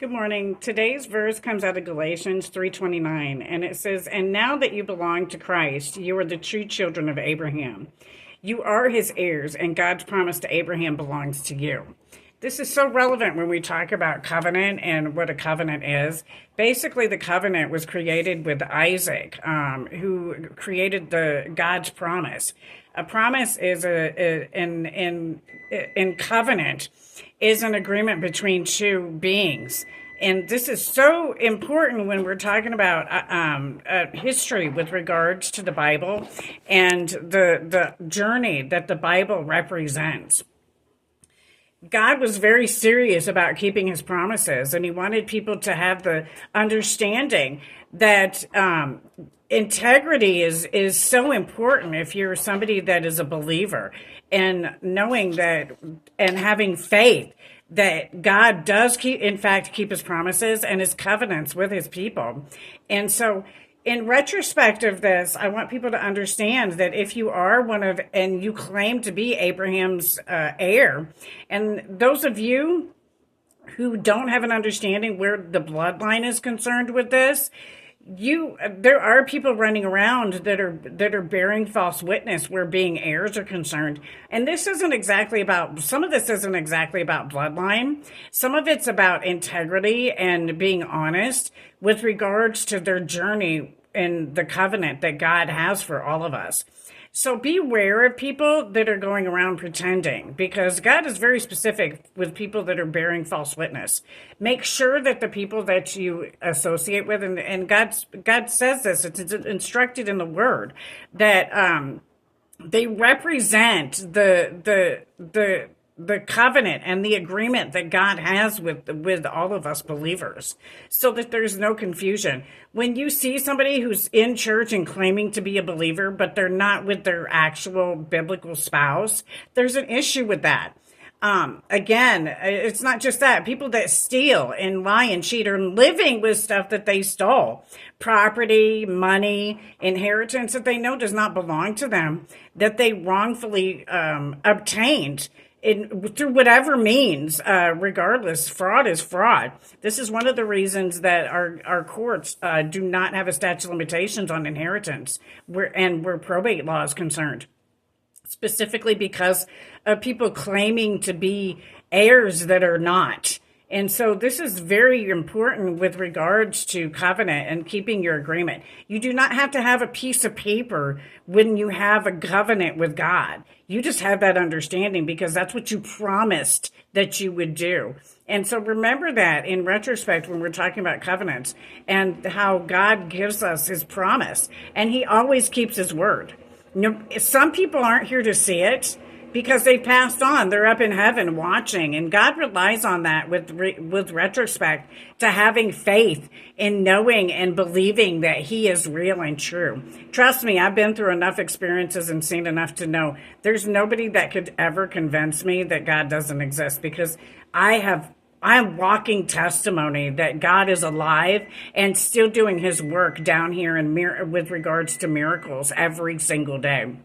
Good morning. Today's verse comes out of Galatians 3:29, and it says, "And now that you belong to Christ, you are the true children of Abraham. You are his heirs, and God's promise to Abraham belongs to you." This is so relevant when we talk about covenant and what a covenant is. Basically, the covenant was created with Isaac, who created the God's promise. A promise is in covenant is an agreement between two beings. And this is so important when we're talking about history with regards to the Bible and the journey that the Bible represents. God was very serious about keeping his promises, and he wanted people to have the understanding that integrity is so important if you're somebody that is a believer, and knowing that and having faith that God does keep his promises and his covenants with his people. And so in retrospect of this, I want people to understand that if you are and you claim to be Abraham's heir, and those of you who don't have an understanding where the bloodline is concerned with this, there are people running around that are bearing false witness where being heirs are concerned. And some of this isn't exactly about bloodline. Some of it's about integrity and being honest with regards to their journey in the covenant that God has for all of us. So beware of people that are going around pretending, because God is very specific with people that are bearing false witness. Make sure that the people that you associate with, and God says this, it's instructed in the Word, that they represent the covenant and the agreement that God has with all of us believers, so that there's no confusion. When you see somebody who's in church and claiming to be a believer, but they're not with their actual biblical spouse, there's an issue with that. Again, it's not just that. People that steal and lie and cheat are living with stuff that they stole. Property, money, inheritance that they know does not belong to them, that they wrongfully obtained through whatever means. Regardless, fraud is fraud. This is one of the reasons that our courts do not have a statute of limitations on inheritance where probate law is concerned, specifically because of people claiming to be heirs that are not. And so this is very important with regards to covenant and keeping your agreement. You do not have to have a piece of paper when you have a covenant with God. You just have that understanding because that's what you promised that you would do. And so remember that in retrospect when we're talking about covenants and how God gives us his promise, and he always keeps his word. Some people aren't here to see it because they passed on. They're up in heaven watching, and God relies on that with retrospect to having faith in knowing and believing that he is real and true. Trust me, I've been through enough experiences and seen enough to know there's nobody that could ever convince me that God doesn't exist, because I'm walking testimony that God is alive and still doing his work down here with regards to miracles every single day.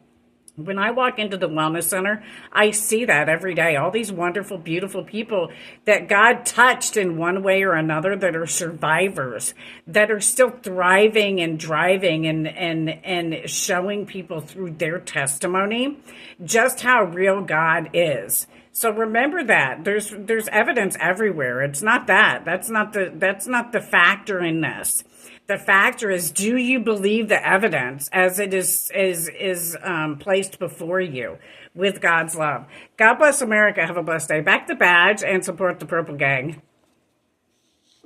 When I walk into the Wellness Center, I see that every day. All these wonderful, beautiful people that God touched in one way or another, that are survivors, that are still thriving and driving and showing people through their testimony just how real God is. So remember that there's evidence everywhere. It's not that. That's not the factor in this. The factor is, do you believe the evidence as it is placed before you with God's love? God bless America. Have a blessed day. Back the badge and support the Purple Gang.